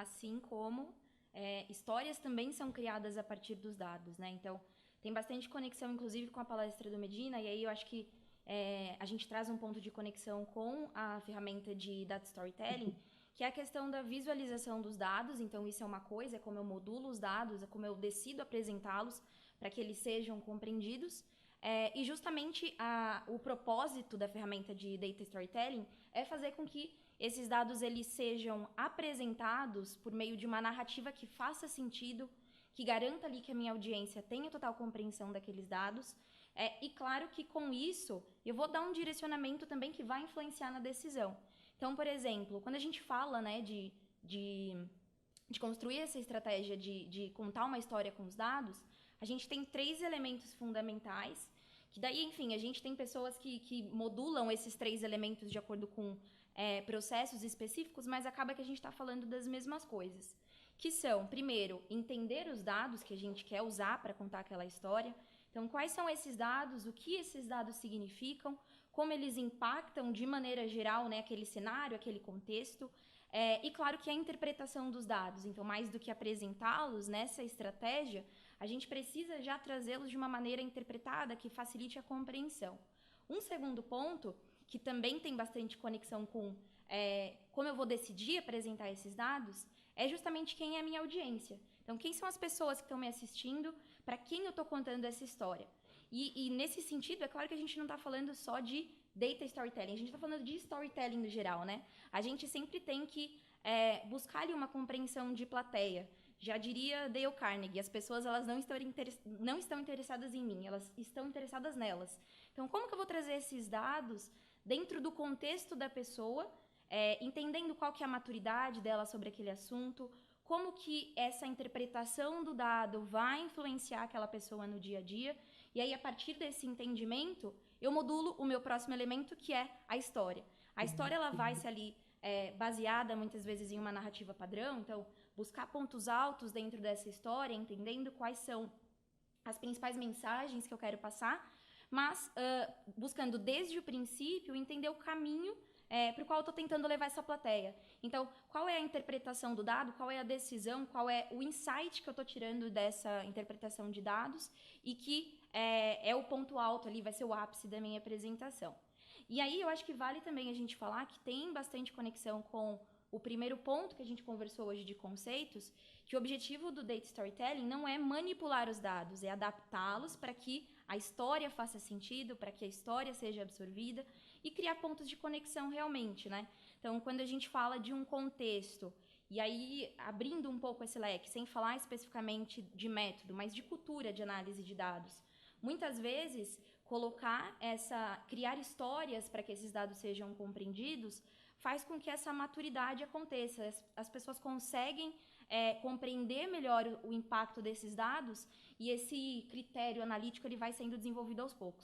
assim como histórias também são criadas a partir dos dados, né? Então, tem bastante conexão, inclusive, com a palestra do Medina, e aí eu acho que a gente traz um ponto de conexão com a ferramenta de Data Storytelling, que é a questão da visualização dos dados. Então, isso é uma coisa, é como eu modulo os dados, é como eu decido apresentá-los para que eles sejam compreendidos. E justamente o propósito da ferramenta de Data Storytelling é fazer com que esses dados eles sejam apresentados por meio de uma narrativa que faça sentido, que garanta ali que a minha audiência tenha total compreensão daqueles dados. E claro que com isso eu vou dar um direcionamento também que vai influenciar na decisão. Então, por exemplo, quando a gente fala, né, de construir essa estratégia de contar uma história com os dados, a gente tem 3 elementos fundamentais, que daí, enfim, a gente tem pessoas que modulam esses 3 elementos de acordo com processos específicos, mas acaba que a gente está falando das mesmas coisas, que são, primeiro, entender os dados que a gente quer usar para contar aquela história. Então, quais são esses dados, o que esses dados significam, como eles impactam de maneira geral, né, aquele cenário, aquele contexto. E claro que a interpretação dos dados, então mais do que apresentá-los nessa estratégia, a gente precisa já trazê-los de uma maneira interpretada que facilite a compreensão. Um segundo ponto, que também tem bastante conexão com como eu vou decidir apresentar esses dados, é justamente quem é a minha audiência. Então, quem são as pessoas que estão me assistindo, para quem eu estou contando essa história. E nesse sentido, é claro que a gente não está falando só de data storytelling, a gente está falando de storytelling no geral, né? A gente sempre tem que buscar ali uma compreensão de plateia. Já diria Dale Carnegie, as pessoas elas não estão interessadas em mim, elas estão interessadas nelas. Então, como que eu vou trazer esses dados dentro do contexto da pessoa, entendendo qual que é a maturidade dela sobre aquele assunto, como que essa interpretação do dado vai influenciar aquela pessoa no dia a dia, e aí a partir desse entendimento, eu modulo o meu próximo elemento, que é a história. A história ela vai ser ali baseada muitas vezes em uma narrativa padrão, então buscar pontos altos dentro dessa história, entendendo quais são as principais mensagens que eu quero passar, mas buscando desde o princípio entender o caminho para o qual eu estou tentando levar essa plateia. Então, qual é a interpretação do dado, qual é a decisão, qual é o insight que eu estou tirando dessa interpretação de dados e que é o ponto alto ali, vai ser o ápice da minha apresentação. E aí eu acho que vale também a gente falar que tem bastante conexão com o primeiro ponto que a gente conversou hoje de conceitos, que o objetivo do Data Storytelling não é manipular os dados, é adaptá-los para que a história faça sentido, para que a história seja absorvida e criar pontos de conexão realmente, né? Então, quando a gente fala de um contexto, e aí abrindo um pouco esse leque, sem falar especificamente de método, mas de cultura de análise de dados, muitas vezes criar histórias para que esses dados sejam compreendidos faz com que essa maturidade aconteça. As pessoas conseguem compreender melhor o impacto desses dados e esse critério analítico ele vai sendo desenvolvido aos poucos.